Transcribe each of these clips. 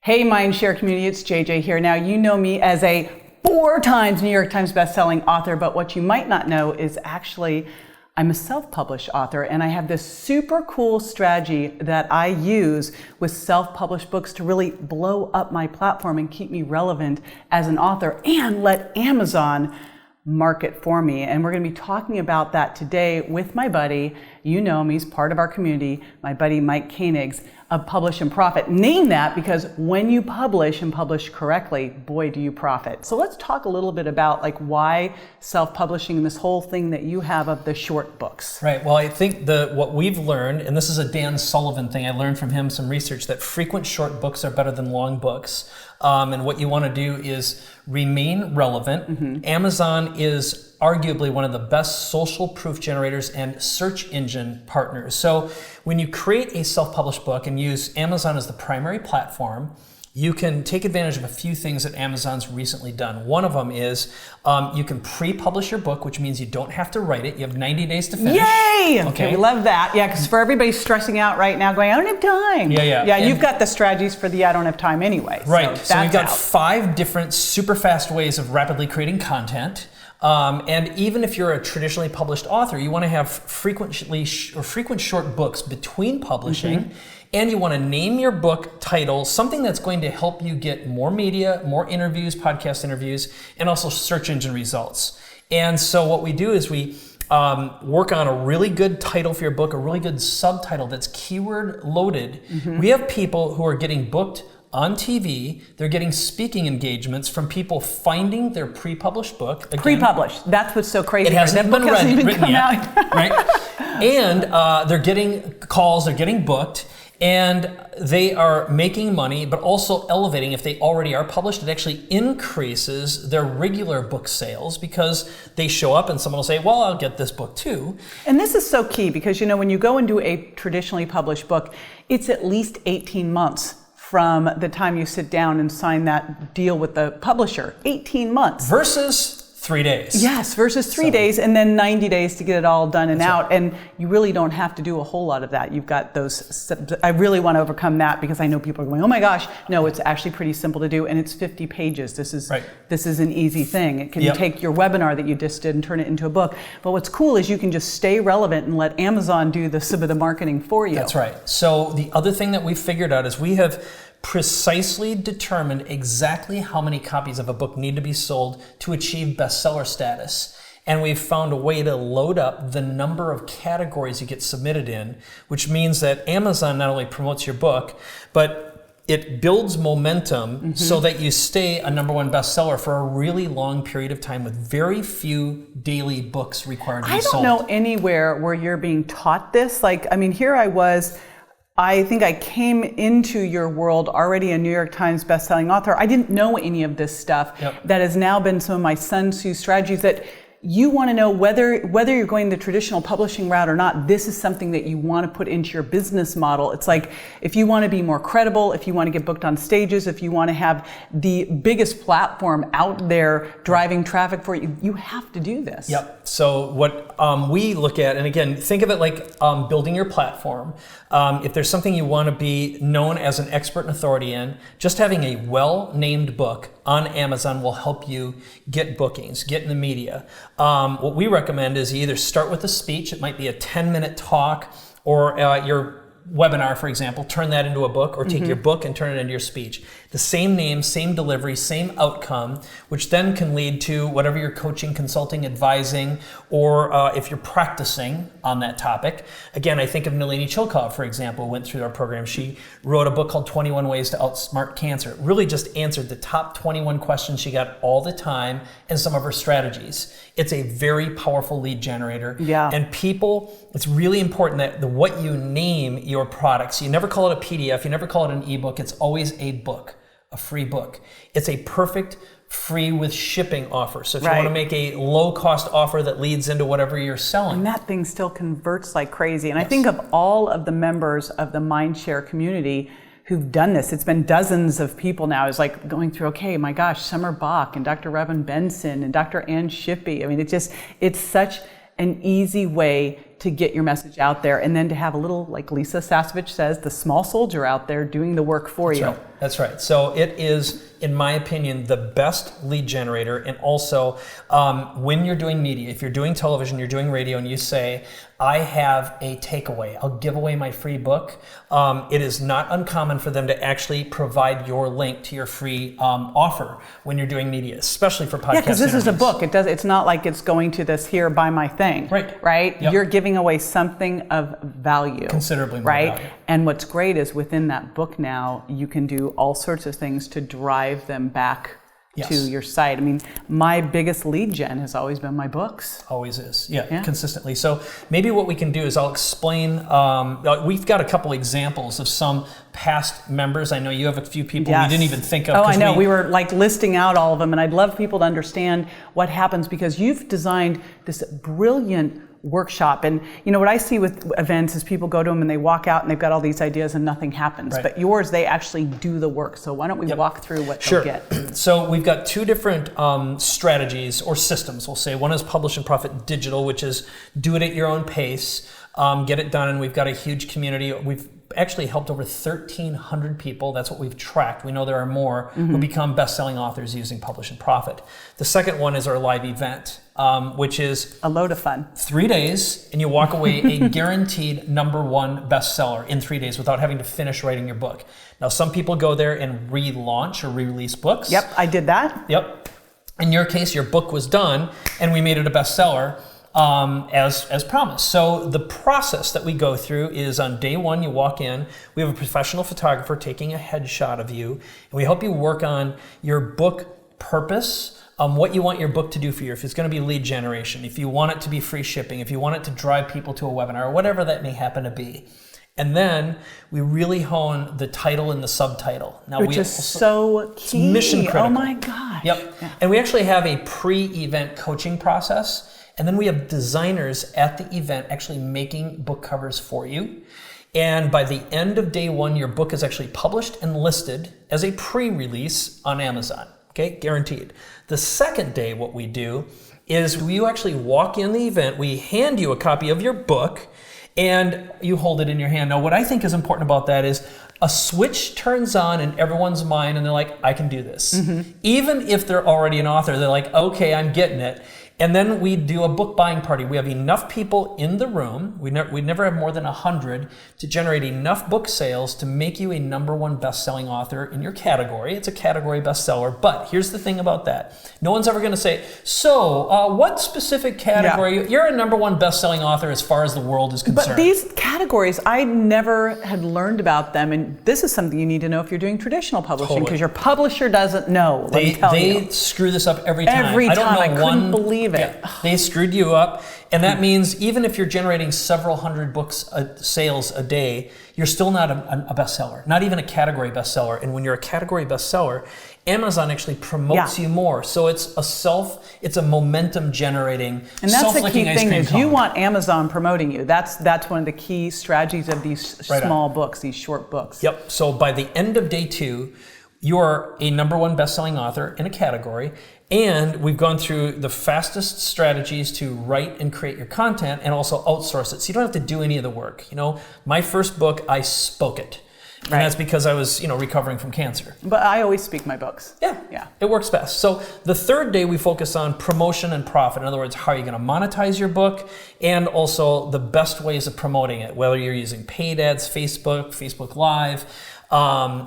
Hey Mindshare community, it's JJ here. Now you know me as a 4 times New York Times bestselling author, but what you might not know is actually I'm a self-published author, and I have this super cool strategy that I use with self-published books to really blow up my platform and keep me relevant as an author and let Amazon market for me. And we're going to be talking about that today with my buddy, you know him, he's part of our community, my buddy Mike Koenigs of Publish and Profit. Name that because when you publish and publish correctly, boy, do you profit. So let's talk a little bit about like why self-publishing and this whole thing that you have of the short books. Right. Well, I think what we've learned, and this is a Dan Sullivan thing, I learned from him some research that frequent short books are better than long books. And what you want to do is remain relevant. Mm-hmm. Amazon is arguably one of the best social proof generators and search engine partners. So when you create a self-published book and use Amazon as the primary platform, you can take advantage of a few things that Amazon's recently done. One of them is you can pre-publish your book, which means you don't have to write it. You have 90 days to finish. Yay! Okay, we love that. Yeah, because for everybody stressing out right now going, I don't have time. Yeah, you've got the strategies for the I don't have time anyway. Right, so we've got 5 different super fast ways of rapidly creating content. And even if you're a traditionally published author, you want to have frequent short books between publishing. Mm-hmm. And you want to name your book title, something that's going to help you get more media, more interviews, podcast interviews, and also search engine results. And so what we do is we work on a really good title for your book, a really good subtitle that's keyword loaded. Mm-hmm. We have people who are getting booked on TV, they're getting speaking engagements from people finding their pre-published book. Again, pre-published, that's what's so crazy. It hasn't that been book hasn't even written come yet, out. right? And they're getting calls, they're getting booked, and they are making money, but also elevating. If they already are published, it actually increases their regular book sales because they show up and someone will say, well, I'll get this book too. And this is so key because, you know, when you go and do a traditionally published book, it's at least 18 months from the time you sit down and sign that deal with the publisher. 18 months. Versus 3 days. Yes, versus 3 days and then 90 days to get it all done and out. Right. And you really don't have to do a whole lot of that. You've got those, I really want to overcome that because I know people are going, oh my gosh, no, it's actually pretty simple to do and it's 50 pages. This is an easy thing. It can take your webinar that you just did and turn it into a book. But what's cool is you can just stay relevant and let Amazon do some of the marketing for you. That's right. So the other thing that we figured out is we have precisely determined exactly how many copies of a book need to be sold to achieve bestseller status. And we've found a way to load up the number of categories you get submitted in, which means that Amazon not only promotes your book, but it builds momentum so that you stay a #1 bestseller for a really long period of time with very few daily books required to be sold. I don't know anywhere where you're being taught this. Like, I mean, here I was, I think I came into your world already a New York Times bestselling author. I didn't know any of this stuff. That has now been some of my Sun Tzu strategies that you want to know whether you're going the traditional publishing route or not. This is something that you want to put into your business model. It's like if you want to be more credible, if you want to get booked on stages, if you want to have the biggest platform out there driving traffic for you, you have to do this. Yep. So what we look at, and again, think of it like building your platform. If there's something you want to be known as an expert and authority in, just having a well-named book on Amazon will help you get bookings, get in the media. What we recommend is you either start with a speech, it might be a 10-minute talk, or your webinar, for example, turn that into a book, or take your book and turn it into your speech. The same name, same delivery, same outcome, which then can lead to whatever you're coaching, consulting, advising, or if you're practicing on that topic. Again, I think of Nalini Chilkov, for example, went through our program. She wrote a book called 21 Ways to Outsmart Cancer. It really just answered the top 21 questions she got all the time and some of her strategies. It's a very powerful lead generator. Yeah. And people, it's really important that what you name your products, you never call it a PDF, you never call it an ebook, it's always a book. A free book. It's a perfect free with shipping offer. So if you want to make a low cost offer that leads into whatever you're selling. And that thing still converts like crazy. And I think of all of the members of the Mindshare community who've done this. It's been dozens of people now. It's like going through, okay, my gosh, Summer Bock and Dr. Robin Benson and Dr. Ann Shippey. I mean, it's such an easy way to get your message out there, and then to have a little, like Lisa Sasevich says, the small soldier out there doing the work for you. Right. That's right. So it is, in my opinion, the best lead generator. And also, when you're doing media, if you're doing television, you're doing radio, and you say, I have a takeaway, I'll give away my free book, it is not uncommon for them to actually provide your link to your free offer when you're doing media, especially for podcast. Yeah, because this is a interviews. book. It's not like it's going to this here, buy my thing. Right? Yep. You're giving away something of value. Considerably more right? value. And what's great is within that book now, you can do all sorts of things to drive them back to your site. I mean, my biggest lead gen has always been my books. Always is, consistently. So maybe what we can do is I'll explain, we've got a couple examples of some past members. I know you have a few people we didn't even think of. Oh, I know. We were like listing out all of them, and I'd love people to understand what happens, because you've designed this brilliant workshop. And you know what I see with events is people go to them and they walk out and they've got all these ideas and nothing happens. But yours, they actually do the work. So why don't we walk through what they'll get? So we've got two different strategies or systems, we'll say. One is Publish and Profit Digital, which is do it at your own pace, get it done. And we've got a huge community. We've actually helped over 1,300 people. That's what we've tracked. We know there are more who become best-selling authors using Publish and Profit. The second one is our live event, which is a load of fun. 3 days, and you walk away a guaranteed #1 bestseller in 3 days without having to finish writing your book. Now, some people go there and relaunch or re-release books. Yep, I did that. Yep. In your case, your book was done, and we made it a bestseller. As promised. So the process that we go through is on day one, you walk in, we have a professional photographer taking a headshot of you, and we help you work on your book purpose, what you want your book to do for you, if it's going to be lead generation, if you want it to be free shipping, if you want it to drive people to a webinar, or whatever that may happen to be. And then we really hone the title and the subtitle. Now, which is so key. It's mission critical. Oh my gosh. Yep. Yeah. And we actually have a pre-event coaching process. And then we have designers at the event actually making book covers for you. And by the end of day one, your book is actually published and listed as a pre-release on Amazon. Okay, guaranteed. The second day, what we do is you actually walk in the event, we hand you a copy of your book, and you hold it in your hand. Now, what I think is important about that is a switch turns on in everyone's mind, and they're like, I can do this. Even if they're already an author, they're like, okay, I'm getting it. And then we do a book buying party. We have enough people in the room, we never have more than 100, to generate enough book sales to make you a #1 best-selling author in your category. It's a category bestseller, but here's the thing about that. No one's ever gonna say, so what specific category? You're a #1 best-selling author as far as the world is concerned. But these categories, I never had learned about them, and this is something you need to know if you're doing traditional publishing, because your publisher doesn't know. They screw this up every time. Every time, I couldn't believe it. Yeah, they screwed you up, and that means even if you're generating several hundred books sales a day, you're still not a bestseller, not even a category bestseller. And when you're a category bestseller, Amazon actually promotes you more. So it's a momentum generating, and that's the self-licking key ice thing cream is cone. you want Amazon promoting you. That's one of the key strategies of these small books, these short books. Yep. So by the end of day 2, you are a #1 best-selling author in a category, and we've gone through the fastest strategies to write and create your content and also outsource it. So you don't have to do any of the work. You know, my first book, I spoke it. And that's because I was, recovering from cancer. But I always speak my books. Yeah. It works best. So the third day we focus on promotion and profit. In other words, how are you going to monetize your book, and also the best ways of promoting it, whether you're using paid ads, Facebook Live,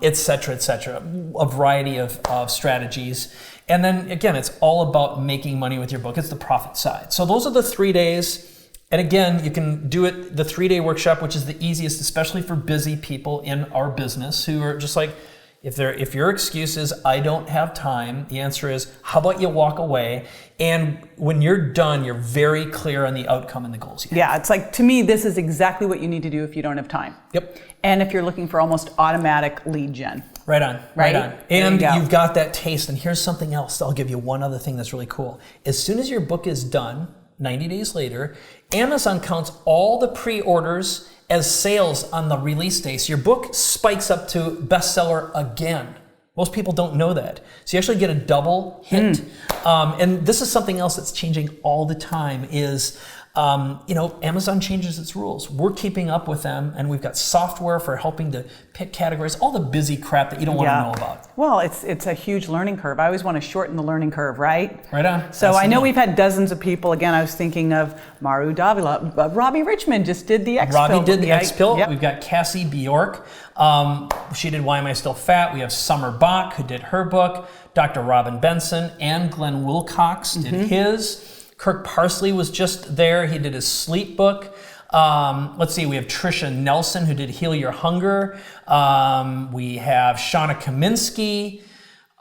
et cetera, a variety of strategies. And then again, it's all about making money with your book. It's the profit side. So those are the 3 days. And again, you can do it, the 3-day workshop, which is the easiest, especially for busy people in our business who are just like, if your excuse is, I don't have time, the answer is, how about you walk away? And when you're done, you're very clear on the outcome and the goals you have. Yeah, it's like, to me, this is exactly what you need to do if you don't have time. Yep. And if you're looking for almost automatic lead gen. Right on. Right? And you've got that taste. And here's something else. I'll give you one other thing that's really cool. As soon as your book is done, 90 days later, Amazon counts all the pre-orders as sales on the release day. So your book spikes up to bestseller again. Most people don't know that. So you actually get a double hit. And this is something else that's changing all the time is Amazon changes its rules. We're keeping up with them, and we've got software for helping to pick categories, all the busy crap that you don't want to know about. Well, it's a huge learning curve. I always want to shorten the learning curve, right? Right on. So I know we've had dozens of people. Again, I was thinking of Maru Davila. Robbie Richmond just did the X-Pill. Robbie did the X-Pill. Yep. We've got Cassie Bjork. She did Why Am I Still Fat? We have Summer Bock, who did her book. Dr. Robin Benson and Glenn Wilcox did his. Kirk Parsley was just there. He did his sleep book. Let's see, we have Tricia Nelson, who did Heal Your Hunger. We have Shawna Kaminski.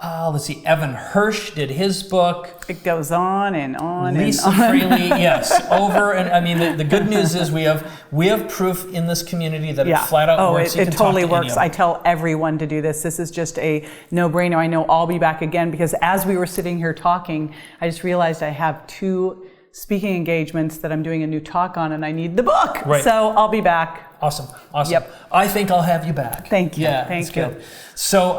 Let's see, Evan Hirsch did his book. It goes on and on Lisa and on. Fraley, yes, over. And I mean, the good news is we have proof in this community that it flat out works. It totally works. I tell everyone to do this. This is just a no-brainer. I know I'll be back again because as we were sitting here talking, I just realized I have 2 speaking engagements that I'm doing a new talk on, and I need the book. Right. So I'll be back. Awesome. Yep. I think I'll have you back. Thank you. Yeah, Thank you. Good. So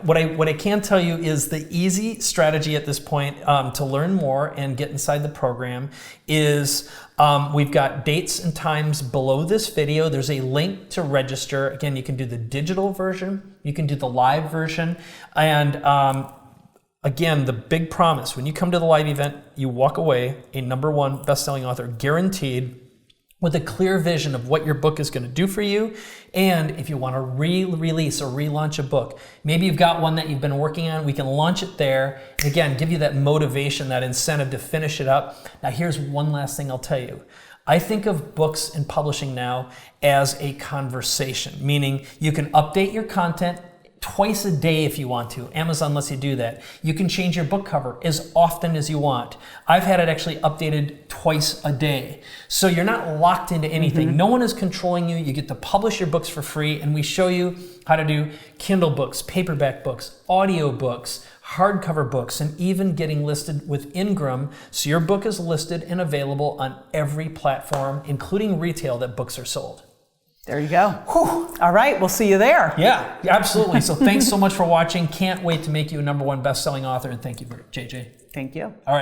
what I can tell you is the easy strategy at this point to learn more and get inside the program is we've got dates and times below this video. There's a link to register. Again, you can do the digital version. You can do the live version. And again, the big promise, when you come to the live event, you walk away a #1 best-selling author, guaranteed, with a clear vision of what your book is going to do for you. And if you want to re-release or relaunch a book, maybe you've got one that you've been working on, we can launch it there. And again, give you that motivation, that incentive to finish it up. Now, here's one last thing I'll tell you. I think of books and publishing now as a conversation, meaning you can update your content twice a day if you want to. Amazon lets you do that. You can change your book cover as often as you want. I've had it actually updated twice a day. So you're not locked into anything. No one is controlling you. You get to publish your books for free, and we show you how to do Kindle books, paperback books, audio books, hardcover books, and even getting listed with Ingram, so your book is listed and available on every platform, including retail that books are sold. There you go. Whew. All right, we'll see you there. Yeah, absolutely. So thanks so much for watching. Can't wait to make you a #1 best-selling author, and thank you, JJ. Thank you. All right.